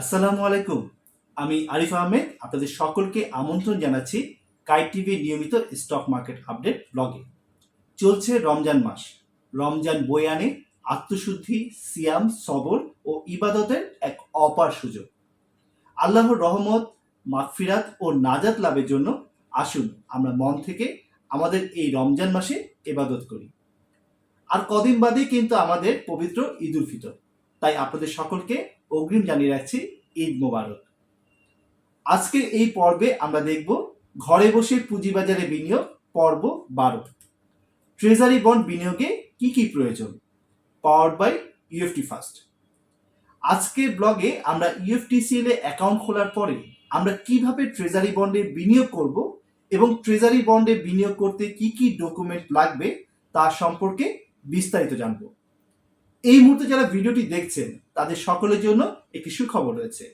আসসালামু আলাইকুম। আমি আরিফ আহমেদ আপনাদের সকলকে আমন্ত্রণ জানাচ্ছি কাইট টিভির নিয়মিত স্টক মার্কেট আপডেট ব্লগে। চলছে রমজান মাস। রমজান বয়ে আনে আত্মশুদ্ধি, সিয়াম, সবর ও ইবাদতের এক অপার সুযোগ। আল্লাহর রহমত, মাগফিরাত ও নাজাত লাভের জন্য আসুন আমরা মন থেকে আমাদের এই রমজান মাসে ইবাদত করি। আর কদিন বাদেই কিন্তু আমাদের পবিত্র ঈদ উল ফিতর। তাই আপনাদের সকলকে অগ্রিম জানিয়ে রাখছি ঈদ মোবারক। আজকের এই পর্বে আমরা দেখব ঘরে বসে পুঁজিবাজারে বিনিয়োগ পর্ব 12। ট্রেজারি বন্ড বিনিয়োগে কি কি প্রয়োজন, পাওয়ার্ড বাই ইউএফটি ফার্স্ট। আজকের ব্লগে আমরা ইউএফটিসিএল এ অ্যাকাউন্ট খোলার পরে আমরা কিভাবে ট্রেজারি বন্ডে বিনিয়োগ করব এবং ট্রেজারি বন্ডে বিনিয়োগ করতে কি কি ডকুমেন্ট লাগবে তা সম্পর্কে বিস্তারিত জানব। এই মুহূর্তে যারা ভিডিওটি দেখছেন তাদের সকলের জন্য একটি সুখবর রয়েছে।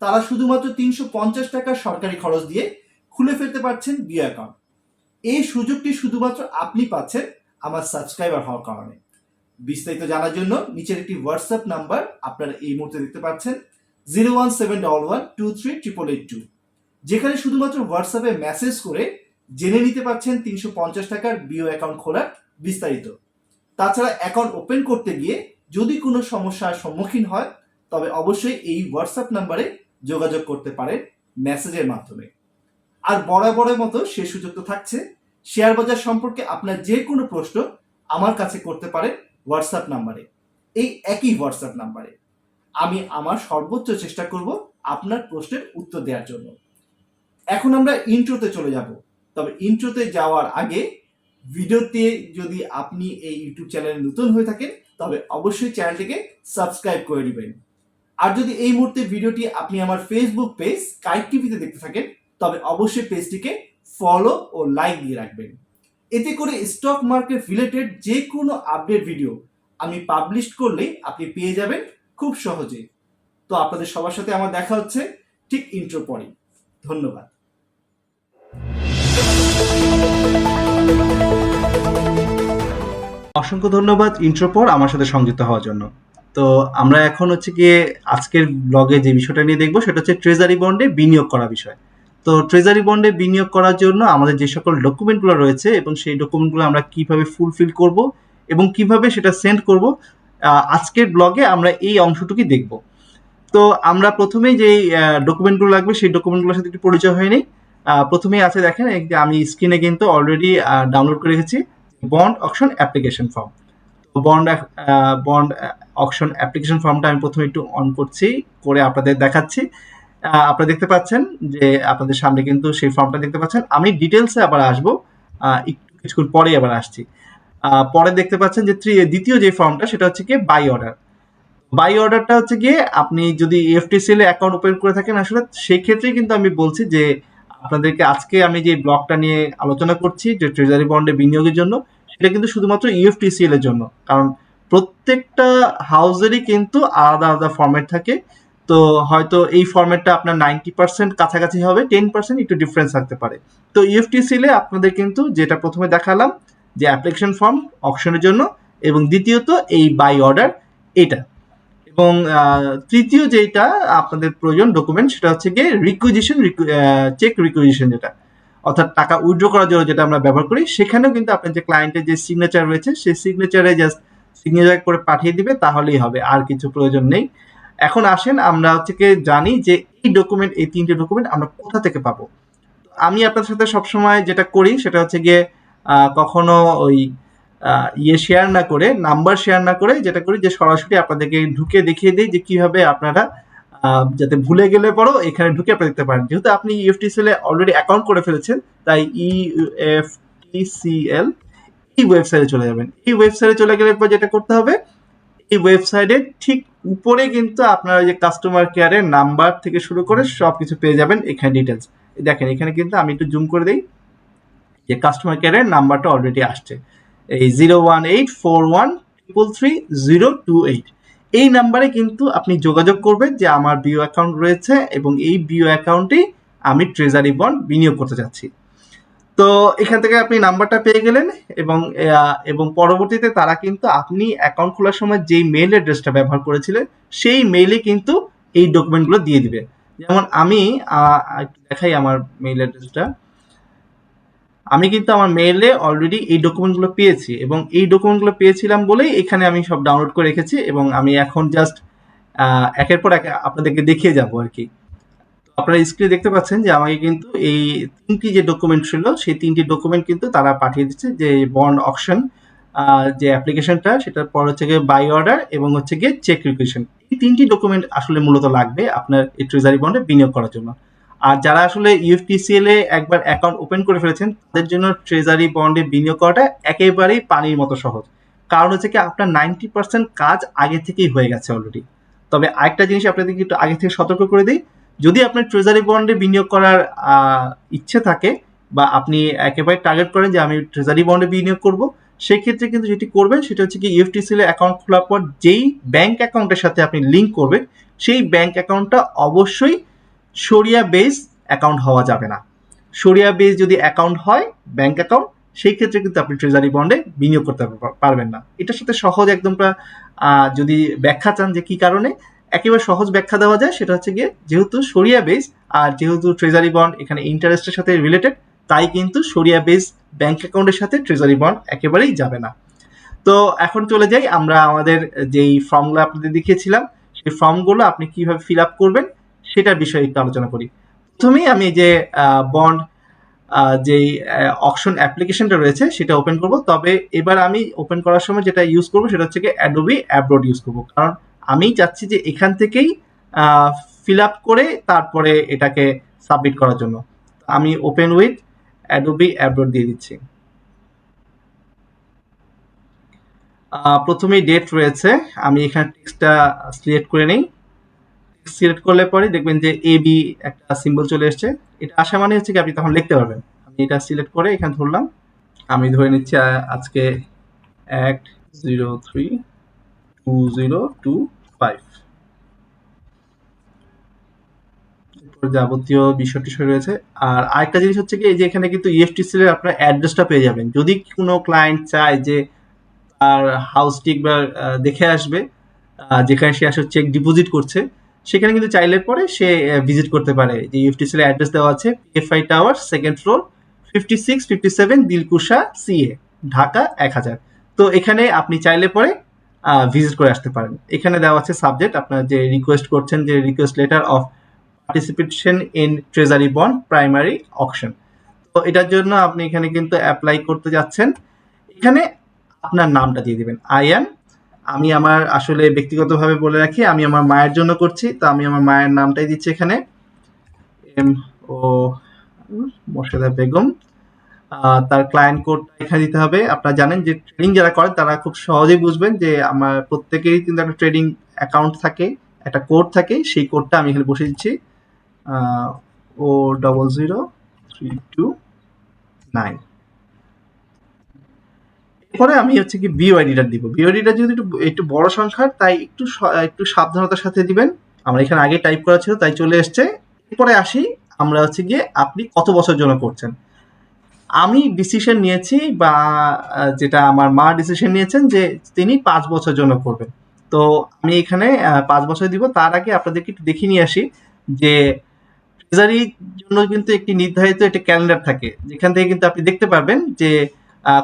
তারা শুধুমাত্র 350 টাকা সরকারি খরচ দিয়ে খুলে ফেলতে পারছেন বিও অ্যাকাউন্ট। এই সুযোগটি শুধুমাত্র আপনি পাচ্ছেন আমার সাবস্ক্রাইবার হওয়ার কারণে। বিস্তারিত জানার জন্য নিচের একটি হোয়াটসঅ্যাপ নাম্বার আপনারা এই মুহূর্তে দেখতে পাচ্ছেন 01711238882, যেখানে শুধুমাত্র হোয়াটসঅ্যাপে মেসেজ করে জেনে নিতে পারছেন 350 টাকার বিও অ্যাকাউন্ট খোলার বিস্তারিত। তাছাড়া অ্যাকাউন্ট ওপেন করতে গিয়ে যদি কোনো সমস্যার সম্মুখীন হয় তবে অবশ্যই এই হোয়াটসঅ্যাপ নাম্বারে যোগাযোগ করতে পারেন মেসেজের মাধ্যমে। আর বরাবরের মতো সে সুযোগ তো থাকছে, শেয়ার বাজার সম্পর্কে আপনার যে কোনো প্রশ্ন আমার কাছে করতে পারেন হোয়াটসঅ্যাপ নাম্বারে, এই একই হোয়াটসঅ্যাপ নাম্বারে। আমি আমার সর্বোচ্চ চেষ্টা করব আপনার প্রশ্নের উত্তর দেওয়ার জন্য। এখন আমরা ইন্ট্রোতে চলে যাব, তবে ইন্ট্রোতে যাওয়ার আগে ভিডিওতে যদি আপনি এই ইউটিউব চ্যানেলে নতুন হয়ে থাকেন তবে অবশ্যই চ্যানেলটিকে সাবস্ক্রাইব করে দিবেন। আর যদি এই মুহূর্তে ভিডিওটি আপনি আমার ফেসবুক পেজ কাইট টিভিতে দেখতে থাকেন তবে অবশ্যই পেজটিকে ফলো ও লাইক দিয়ে রাখবেন। এতে করে স্টক মার্কেট রিলেটেড যে কোনো আপডেট ভিডিও আমি পাবলিশ করলেই আপনি পেয়ে যাবেন খুব সহজে। তো আপনাদের সবার সাথে আমার দেখা হচ্ছে ঠিক ইন্ট্রো পরেই। ধন্যবাদ। অসংখ্য ধন্যবাদ ইন্ট্রো পর আমার সাথে সংযুক্ত হওয়ার জন্য। তো আমরা এখন হচ্ছে গিয়ে আজকের ব্লগে যে বিষয়টা নিয়ে দেখবো সেটা হচ্ছে ট্রেজারি বন্ডে বিনিয়োগ করা বিষয়। তো ট্রেজারি বন্ডে বিনিয়োগ করার জন্য আমাদের যে সকল ডকুমেন্টগুলো রয়েছে এবং সেই ডকুমেন্টগুলো আমরা কিভাবে ফুলফিল করব এবং কিভাবে সেটা সেন্ড করব, আজকের ব্লগে আমরা এই অংশটুকুই দেখব। তো আমরা প্রথমেই যে ডকুমেন্টগুলো লাগবে সেই ডকুমেন্টগুলোর সাথে একটু পরিচয় হয়ে নিই। প্রথমেই আছে দেখেন, আমি স্ক্রিনে কিন্তু অলরেডি ডাউনলোড করে রেখেছি বন্ড অকশন অ্যাপ্লিকেশন ফর্ম। তো বন্ড অকশন অ্যাপ্লিকেশন ফর্মটা আমি প্রথমে একটু অন করছি, করে আপনাদের দেখাচ্ছি। আপনারা দেখতে পাচ্ছেন যে আপনাদের সামনে কিন্তু সেই ফর্মটা দেখতে পাচ্ছেন। আমি ডিটেলসে আবার আসবো, একটু কিছুক্ষণ পরেই আবার আসছি। পরে দেখতে পাচ্ছেন যে দ্বিতীয় যে ফর্মটা সেটা হচ্ছে কি বাই অর্ডার। বাই অর্ডারটা হচ্ছে গিয়ে আপনি যদি ইএফটিসিএল এ অ্যাকাউন্ট ওপেন করে থাকেন, আসলে সেই ক্ষেত্রে কিন্তু আমি বলছি যে আপনাদেরকে আজকে আমি যে ব্লগটা নিয়ে আলোচনা করছি যে ট্রেজারি বন্ডে বিনিয়োগের জন্য, সেটা কিন্তু শুধুমাত্র ইএফটিসিএল এর জন্য। কারণ প্রত্যেকটা হাউসেরই কিন্তু আলাদা আলাদা ফরম্যাট থাকে। তো হয়তো এই ফরম্যাটটা আপনার 90% কাছাকাছি হবে, 10% একটু ডিফারেন্স থাকতে পারে। তো ইএফটিসিএল এ আপনাদের কিন্তু যেটা প্রথমে দেখালাম যে অ্যাপ্লিকেশন ফর্ম অকশনের জন্য, এবং দ্বিতীয়ত এই বাই অর্ডার এটা, এবং তৃতীয় যেটা আপনাদের প্রয়োজন ডকুমেন্ট সেটা হচ্ছে গিয়ে রিকুইজিশন, চেক রিকুইজিশন, যেটা অর্থাৎ টাকা উইথড্র করার জন্য যেটা আমরা ব্যবহার করি। সেখানেও কিন্তু আপনার যে ক্লায়েন্টের যে সিগনেচার রয়েছে সেই সিগনেচারে জাস্ট সিগনেচার করে পাঠিয়ে দিবে, তাহলেই হবে, আর কিছু প্রয়োজন নেই। এখন আসেন আমরা হচ্ছে কি জানি যে এই ডকুমেন্ট, এই তিনটে ডকুমেন্ট আমরা কোথা থেকে পাবো। আমি আপনার সাথে সবসময় যেটা করি সেটা হচ্ছে গিয়ে কখনো ওই শেয়ার না করে, নাম্বার শেয়ার না করে, যেটা করি যে সরাসরি আপনাদেরকে ঢুকে দেখিয়ে দিই যে কিভাবে আপনারা যাতে ভুলে গেলে পরও এখানে ঢুকে আপনারা দেখতে পারেন। যেহেতু আপনি ইউএফটিসিএল এ অলরেডি অ্যাকাউন্ট করে ফেলেছেন, তাই ইউএফটিসিএল এই ওয়েবসাইটে চলে যাবেন। এই ওয়েবসাইটে চলে গেলে পর যেটা করতে হবে, এই ওয়েবসাইটে ঠিক উপরে কিন্তু আপনারা যে কাস্টমার কেয়ারের নাম্বার থেকে শুরু করে সবকিছু পেয়ে যাবেন এখানে ডিটেলস। দেখেন এখানে কিন্তু আমি একটু জুম করে দিই যে কাস্টমার কেয়ারের নাম্বারটা অলরেডি আসছে, এই 01841333028। এই নাম্বারে কিন্তু আপনি যোগাযোগ করবেন যে আমার বিও অ্যাকাউন্ট রয়েছে এবং এই বিও অ্যাকাউন্টে আমি ট্রেজারি বন্ড বিনিয়োগ করতে চাচ্ছি। তো এখান থেকে আপনি নাম্বারটা পেয়ে গেলেন, এবং পরবর্তীতে তারা কিন্তু আপনি অ্যাকাউন্ট খোলার সময় যেই মেইল অ্যাড্রেসটা ব্যবহার করেছিলেন সেই মেইলে কিন্তু এই ডকুমেন্টগুলো দিয়ে দিবে। যেমন আমি একটু দেখাই আমার মেইল অ্যাড্রেসটা। আমি কিন্তু আমার মেইলে অলরেডি এই ডকুমেন্টগুলো পেয়েছি, এবং এই ডকুমেন্টগুলো পেয়েছিলাম বলেই এখানে আমি সব ডাউনলোড করে রেখেছি, এবং আমি এখন জাস্ট একের পর এক আপনাদেরকে দেখিয়ে যাবো আর কি। আপনারা স্ক্রিনে দেখতে পাচ্ছেন যে আমাকে কিন্তু এই ৩টি যে ডকুমেন্ট ছিল সেই ৩টি ডকুমেন্ট কিন্তু তারা পাঠিয়ে দিচ্ছে, যে বন্ড অকশন যে অ্যাপ্লিকেশনটা, সেটার পর হচ্ছে গিয়ে বাই অর্ডার এবং হচ্ছে গিয়ে চেক রিকুয়েশন। এই ৩টি ডকুমেন্ট আসলে মূলত লাগবে আপনার এই ট্রেজারি বন্ডে বিনিয়োগ করার জন্য। আর যারা আসলে ইউএফটিসিএল এ একবার অ্যাকাউন্ট ওপেন করে ফেলেছেন তাদের জন্য ট্রেজারি বন্ডে বিনিয়োগ করাটা একেবারেই পানির মতো সহজ। কারণ হচ্ছে কি আপনার 90% কাজ আগে থেকেই হয়ে গেছে অলরেডি। তবে আরেকটা জিনিস আপনাদেরকে একটু আগে থেকে সতর্ক করে দিই, যদি আপনার ট্রেজারি বন্ডে বিনিয়োগ করার ইচ্ছে থাকে বা আপনি একেবারে টার্গেট করেন যে আমি ট্রেজারি বন্ডে বিনিয়োগ করব, সেই ক্ষেত্রে কিন্তু যেটি করবেন সেটা হচ্ছে কি ইউএফটিসিএল এ অ্যাকাউন্ট খোলার পর যেই ব্যাংক অ্যাকাউন্টের সাথে আপনি লিঙ্ক করবেন সেই ব্যাংক অ্যাকাউন্টটা অবশ্যই শরিয়া বেস অ্যাকাউন্ট হওয়া যাবে না। শরিয়া বেস যদি অ্যাকাউন্ট হয় ব্যাংক অ্যাকাউন্ট, সেই ক্ষেত্রে কিন্তু আপনি ট্রেজারি বন্ডে বিনিয়োগ করতে পারবেন না। এটার সাথে সহজ একদম যদি ব্যাখ্যা চান যে কি কারণে, একেবারে সহজ ব্যাখ্যা দেওয়া যায় সেটা হচ্ছে গিয়ে যেহেতু শরিয়া বেস আর যেহেতু ট্রেজারি বন্ড এখানে ইন্টারেস্টের সাথে রিলেটেড, তাই কিন্তু শরিয়া বেস ব্যাংক অ্যাকাউন্টের সাথে ট্রেজারি বন্ড একেবারেই যাবে না। তো এখন চলে যাই আমরা আমাদের যেই ফর্মগুলো আপনাদের দেখিয়েছিলাম সেই ফর্মগুলো আপনি কিভাবে ফিল আপ করবেন সেটার বিষয়ে একটু আলোচনা করি। প্রথমেই আমি যে বন্ড যেই অকশন অ্যাপ্লিকেশনটা রয়েছে সেটা ওপেন করব। তবে এবার আমি ওপেন করার সময় যেটা ইউজ করব সেটা হচ্ছে কি অ্যাডোবি অ্যাব্রোড ইউজ করব, কারণ আমি চাচ্ছি যে এখান থেকেই ফিল আপ করে তারপরে এটাকে সাবমিট করার জন্য। আমি ওপেন উইথ অ্যাডোবি অ্যাব্রোড দিয়ে দিচ্ছি। প্রথমেই ডেট রয়েছে, আমি এখানে টেক্সটটা সিলেক্ট করে নিই। সিলেক্ট করলে পরে দেখবেন যে এ বি একটা সিম্বল চলে এসছে। এটা আসা মানে হচ্ছে কি আপনি তখন লিখতে পারবেন। আমি এটা সিলেক্ট করে এখানে ধরলাম, আমি ধরে নিচ্ছি আজকে 1032025 যাবতীয় বিষয় টিষয় রয়েছে। আর আরেকটা জিনিস হচ্ছে কি এই যে এখানে কিন্তু ইএফটিসি এর আপনার অ্যাড্রেসটা পেয়ে যাবেন। যদি কোনো ক্লায়েন্ট চায় যে তার হাউসটি একবার দেখে আসবে, যেখানে সে আসলে চেক ডিপোজিট করছে, সেখানে কিন্তু চাইলে পরে সে ভিজিট করতে পারে। যে ইউএফটিসি এর অ্যাড্রেস দেওয়া আছে PFI tower, second floor, 5657 Dilkusha CA, Dhaka 1000। তো এখানে আপনি চাইলে পরে ভিজিট করে আসতে পারেন। এখানে দেওয়া আছে সাবজেক্ট, আপনার যে রিকোয়েস্ট করছেন যে request letter of participation in treasury bond primary auction. তো এটার জন্য আপনি এখানে কিন্তু অ্যাপ্লাই করতে যাচ্ছেন। এখানে আপনার নামটা দিয়ে দিবেন। আমি আমার আসলে ব্যক্তিগতভাবে বলে রাখি, আমি আমার মায়ের জন্য করছি, তো আমি আমার মায়ের নামটাই দিচ্ছি এখানে, এম ও মোর্শেদা বেগম। তার ক্লায়েন্ট কোড এখানে দিতে হবে। আপনারা জানেন যে ট্রেডিং যারা করেন তারা খুব সহজেই বুঝবেন যে আমার প্রত্যেকেরই কিন্তু একটা ট্রেডিং অ্যাকাউন্ট থাকে, একটা কোড থাকে, সেই কোডটা আমি এখানে বসে দিচ্ছি O0032 এরপরে আমি হচ্ছে কি বিওআইডিটা দিব। বিওআইডিটা যেহেতু একটু বড় সংখ্যার তাই একটু সাবধানতার সাথে দিবেন। আমার এখানে আগে টাইপ করা ছিল তাই চলে এসছে। এরপরে আসি আমরা হচ্ছে গিয়ে আপনি কত বছর জন্য করছেন। আমি ডিসিশন নিয়েছি বা যেটা আমার মা ডিসিশন নিয়েছেন যে তিনি 5 বছর জন্য করবেন। তো আমি এখানে 5 বছর দিব। তার আগে আপনাদেরকে একটু দেখিয়ে নিয়ে আসি যে ট্রেজারির জন্য কিন্তু একটি নির্ধারিত একটি ক্যালেন্ডার থাকে, যেখান থেকে কিন্তু আপনি দেখতে পারবেন যে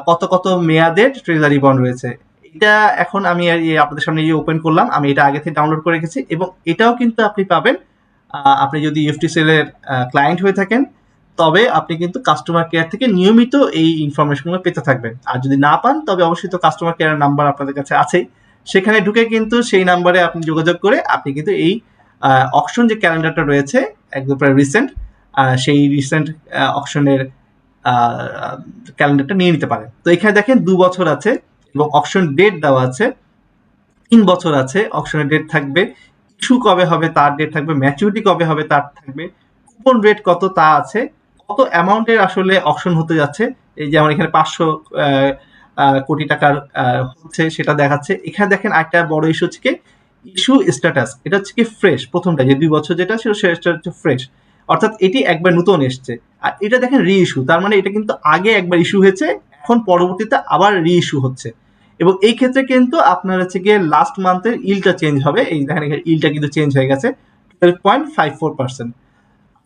কত কত মেয়াদের ট্রেজারি বন্ড রয়েছে। এটা এখন আমি আপনাদের সামনে ওপেন করলাম, আমি এটা আগে থেকে ডাউনলোড করে রেখেছি, এবং এটাও কিন্তু আপনি পাবেন আপনি যদি ইউএফটিসিএল এর ক্লায়েন্ট হয়ে থাকেন, তবে আপনি কিন্তু কাস্টমার কেয়ার থেকে নিয়মিত এই ইনফরমেশনগুলো পেতে থাকবেন। আর যদি না পান তবে অবশ্যই তো কাস্টমার কেয়ার নাম্বার আপনাদের কাছে আছেই, সেখানে ঢুকে কিন্তু সেই নাম্বারে আপনি যোগাযোগ করে আপনি কিন্তু এই অকশন যে ক্যালেন্ডারটা রয়েছে একদম প্রায় রিসেন্ট, সেই রিসেন্ট অকশনের ক্যালেন্ডারটা নিয়ে নিতে পারেন। তো এখানে দেখেন 2 বছর আছে এবং অকশন ডেট দেওয়া আছে, 3 বছর আছে অকশনের ডেট থাকবে, ইস্যু কবে হবে তার ডেট থাকবে, ম্যাচুরিটি কবে হবে তার থাকবে, কুপন রেট কত তা আছে, কত অ্যামাউন্টের আসলে অকশন হতে যাচ্ছে, এই যে আমার এখানে 500 কোটি টাকার হচ্ছে সেটা দেখাচ্ছে। এখানে দেখেন একটা বড় ইস্যু হচ্ছে কি ইস্যু স্ট্যাটাস, এটা হচ্ছে কি ফ্রেশ, প্রথমটা যে 2 বছর যেটা ছিল সেটা হচ্ছে ফ্রেশ, অর্থাৎ এটি একবার নতুন এসছে। আর এটা দেখেন রি ইস্যু, তার মানে এটা কিন্তু আগে একবার ইস্যু হয়েছে, এখন পরবর্তীতে আবার রি ইস্যু হচ্ছে। এবং এই ক্ষেত্রে কিন্তু আপনার হচ্ছে গিয়ে লাস্ট মান্থের ইলটা চেঞ্জ হবে, এই দেখেন এখানে ইলটা কিন্তু চেঞ্জ হয়ে গেছে, 12.54%।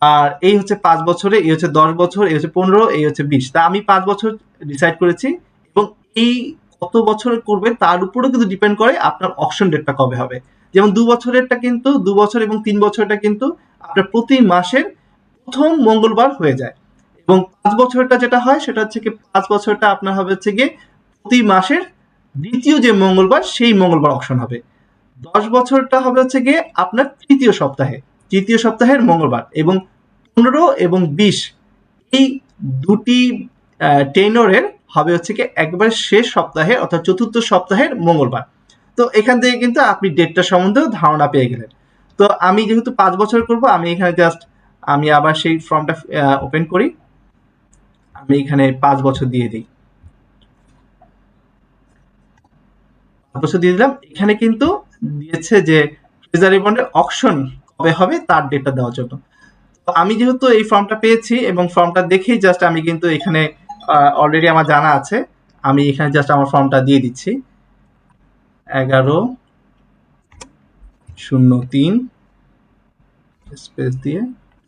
আর এই হচ্ছে 5 বছরে, এই হচ্ছে 10 বছর, এই হচ্ছে 15, এই হচ্ছে 20। তা আমি 5 বছর ডিসাইড করেছি, এবং এই কত বছরে করবেন তার উপরেও কিন্তু ডিপেন্ড করে আপনার অকশন ডেটটা কবে হবে। যেমন 2 বছরেরটা কিন্তু 2 বছর এবং 3 বছরটা কিন্তু আপনার প্রতি মাসের প্রথম মঙ্গলবার হয়ে যায়, এবং 5 বছরটা যেটা হয় সেটা হচ্ছে কি 5 বছরটা আপনার হবে হচ্ছে গিয়ে প্রতি মাসের দ্বিতীয় যে মঙ্গলবার সেই মঙ্গলবার অকশন হবে। 10 বছরটা হবে হচ্ছে গিয়ে আপনার তৃতীয় সপ্তাহের মঙ্গলবার, এবং 15 এবং 20 এই দুটি টেনরের হবে হচ্ছে কি একবার শেষ সপ্তাহে অর্থাৎ চতুর্থ সপ্তাহের মঙ্গলবার। তো এখান থেকে কিন্তু আপনি ডেটটা সম্বন্ধেও ধারণা পেয়ে গেলেন। তো আমি যেহেতু 5 বছর করব, আমি এখানে জাস্ট আমি আবার সেই ফর্মটা ওপেন করি, আমি এখানে 5 বছর দিয়ে দিই, 5 বছর দিয়ে দিলাম। এখানে কিন্তু দিয়েছে যে ট্রেজারি বন্ডের অকশন কবে হবে তার ডেটটা দেওয়ার জন্য। তো আমি যেহেতু এই ফর্মটা পেয়েছি এবং ফর্মটা দেখেই জাস্ট আমি কিন্তু এখানে অলরেডি আমার জানা আছে, আমি এখানে জাস্ট আমার ফর্মটা দিয়ে দিচ্ছি 11/03 স্পেস দিয়ে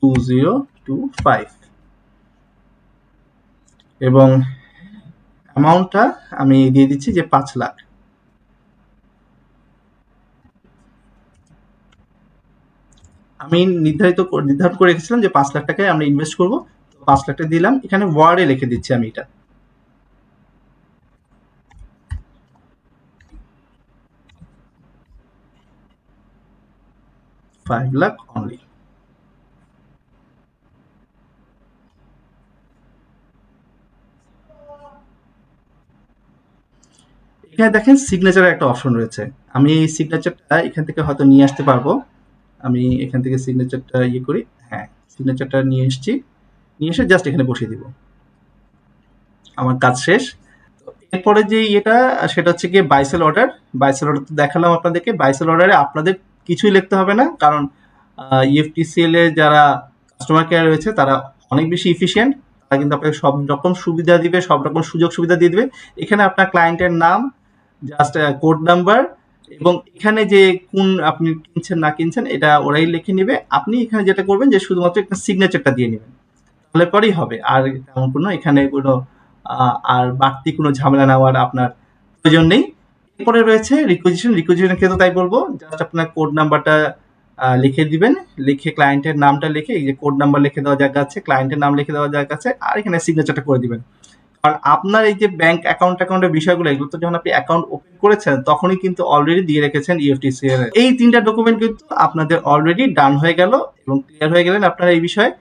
2025, এবং অ্যামাউন্টটা আমি দিয়ে দিচ্ছি যে 5 লাখ। আমি নির্ধারণ করে রেখেছিলাম যে 5 লাখ টাকায় আমরা ইনভেস্ট করব, তো 5 লাখ টাকা দিলাম। এখানে ওয়ার্ডে লিখে দিচ্ছি আমি এটা 5 লাখ অনলি। এখানে দেখেন সিগনেচারের একটা অপশন রয়েছে, আমি এই সিগনেচারটা এখান থেকে হয়তো নিয়ে আসতে পারবো। আমি এখান থেকে সিগনেচারটা ইয়ে করি, হ্যাঁ সিগনেচারটা নিয়ে এসেছি, নিয়ে এসে জাস্ট এখানে বসিয়ে দিব, আমার কাজ শেষ। তো এরপরে যে ইয়েটা সেটা হচ্ছে গিয়ে বাইসেল অর্ডার। বাইসেল অর্ডার তো দেখালাম আপনাদেরকে। বাইসেল অর্ডারে আপনাদের কিছুই লিখতে হবে না, কারণ ইএফটিসিএল এ যারা কাস্টমার কেয়ার রয়েছে তারা অনেক বেশি এফিশিয়েন্ট, তারা কিন্তু আপনাকে সব রকম সুবিধা দিবে, সব রকম সুযোগ সুবিধা দিয়ে দিবে। এখানে আপনার ক্লায়েন্টের নাম, জাস্ট কোড নাম্বার, এবং এখানে যে কোন আপনি কিনছেন না কিনছেন এটা ওরাই লিখে নিবে। আপনি এখানে যেটা করবেন যে শুধুমাত্র একটা সিগনেচারটা দিয়ে নেবেন, তাহলে পরেই হবে। আর তেমন কোনো এখানে কোনো আর বাড়তি কোনো ঝামেলা নেওয়ার আপনার প্রয়োজন নেই। এরপরে রয়েছে রিকুইজিশনের ক্ষেত্রে তাই বলবো, জাস্ট আপনার কোড নাম্বারটা লিখে দিবেন, লিখে ক্লায়েন্টের নামটা লিখে, এই যে কোড নাম্বার লিখে দেওয়া জায়গা আছে, ক্লায়েন্টের নাম লিখে দেওয়া জায়গা আছে, আর এখানে সিগনেচারটা করে দিবেন। কারণ আপনার এই যে ব্যাংক অ্যাকাউন্টের বিষয়গুলো, এগুলো তো যখন আপনি অ্যাকাউন্ট ওপেন করেছেন তখনই কিন্তু অলরেডি দিয়ে রেখেছেন ইএফটিসিএল এর। এই 3টা ডকুমেন্ট কিন্তু আপনাদের অলরেডি ডান হয়ে গেল এবং ক্লিয়ার হয়ে গেলেন আপনারা এই বিষয়ে।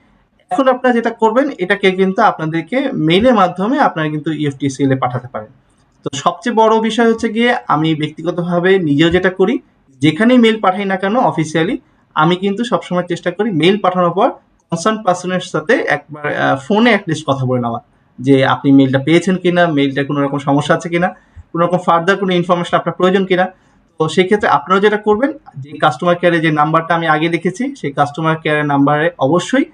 এখন আপনারা যেটা করবেন, এটাকে কিন্তু আপনাদেরকে মেইলের মাধ্যমে আপনারা কিন্তু ইএফটিসিএল এ পাঠাতে পারেন। তো সবচেয়ে বড় বিষয় হচ্ছে গিয়ে আমি ব্যক্তিগতভাবে নিজেও যেটা করি, যেখানেই মেইল পাঠাই না কেন অফিসিয়ালি, আমি কিন্তু সবসময় চেষ্টা করি মেইল পাঠানোর পর কনসার্ন পার্সনের সাথে একবার ফোনে অ্যাটলিস্ট কথা বলে নেওয়া, যে আপনি মেইলটা পেয়েছেন কিনা, মেইলটা কোনো রকম সমস্যা আছে কিনা, কোনো রকম ফার্দার কোনো ইনফরমেশন আপনার প্রয়োজন কিনা। তো সেই ক্ষেত্রে আপনারা যেটা করবেন, যে কাস্টমার কেয়ারে যে নাম্বারটা আমি আগে লিখেছি সেই কাস্টমার কেয়ারের নাম্বারে অবশ্যই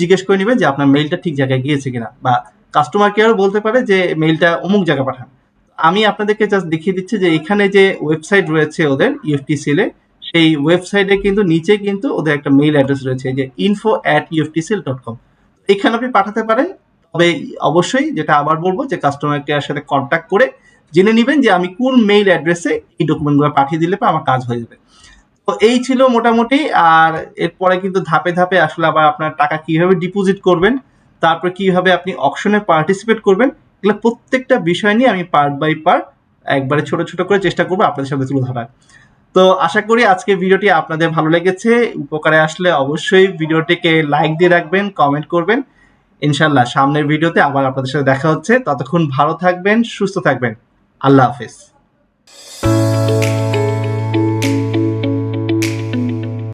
জিজ্ঞেস করে নেবেন যে আপনার মেইলটা ঠিক জায়গায় গিয়েছে কিনা, বা কাস্টমার কেয়ারও বলতে পারে যে মেইলটা অমুক জায়গায় পাঠান। আমি আপনাদেরকে জাস্ট দেখিয়ে দিচ্ছি যে এখানে যে ওয়েবসাইট রয়েছে ওদের ইএফটিসিএল এ, সেই ওয়েবসাইটে কিন্তু নিচে কিন্তু ওদের একটা মেইল অ্যাড্রেস রয়েছে, যে info@uftcl.com। এখানে আপনি পাঠাতে পারেন, তবে অবশ্যই যেটা আবার বলবো যে কাস্টমার কেয়ার সাথে কন্ট্যাক্ট করে জেনে নেবেন যে আমি কোন মেইল অ্যাড্রেসে এই ডকুমেন্টগুলো পাঠিয়ে দিলে আমার কাজ হয়ে যাবে। তো এই ছিল মোটামুটি। আর এরপরে কিন্তু ধাপে ধাপে আসলে আবার আপনার টাকা কিভাবে ডিপোজিট করবেন, তারপর কিভাবে আপনি অকশনে পার্টিসিপেট করবেন, এগুলো প্রত্যেকটা বিষয় নিয়ে আমি পার্ট বাই পার্ট একবারে ছোট ছোট করে চেষ্টা করবো আপনাদের সামনে তুলে ধরার। তো আশা করি আজকের ভিডিওটি আপনাদের ভালো লেগেছে, উপকারে আসলে অবশ্যই ভিডিওটিকে লাইক দিয়ে রাখবেন, কমেন্ট করবেন। ইনশাল্লাহ সামনের ভিডিওতে আবার আপনাদের সাথে দেখা হচ্ছে, ততক্ষণ ভালো থাকবেন, সুস্থ থাকবেন। আল্লাহ হাফেজ।